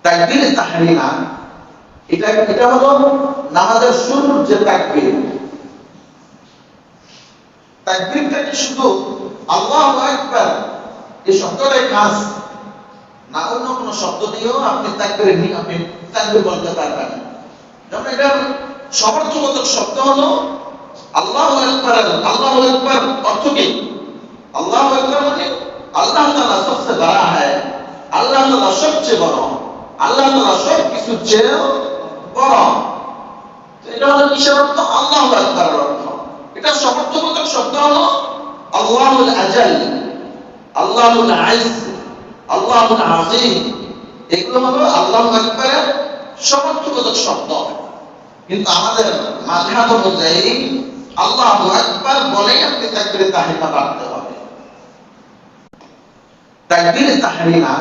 তাকবীর তাহরিমা এটা হলো নামাজের শুরুর যে তাকবীর। তাকবীরটা কি শুধু আল্লাহু আকবার এই শব্দটাই খাস না, অন্য কোনো শব্দ দিয়েও আপনি তাকবীর বলতে পারবেন? যেমন এটার সমর্থবোধক শব্দ হলো আল্লাহু আকবার। আল্লাহু আকবার অর্থ কি? আল্লাহু আকবার মানে আল্লাহ তাআলা সবচেয়ে বড় হয়, আল্লাহ তাআলা সবচেয়ে বড়, আল্লাহ তাআলা সব কিছুর চেয়ে বড়। এটা হলো কিসের অর্থ? আল্লাহু আকবার অর্থ। এটা সমর্থবোধক শব্দ হলো আল্লাহুল আজাল, আল্লাহুল আইজ, আল্লাহুল আযীম। এগুলো হলো আল্লাহু আকবারের সমর্থবোধক শব্দ। কিন্তু আমাদের মাযহাব অনুযায়ী আল্লাহু আকবার বলেই আপনি তাকবীরে তাহরিমা পড়তে হবে। তাকবীরে তাহরিমা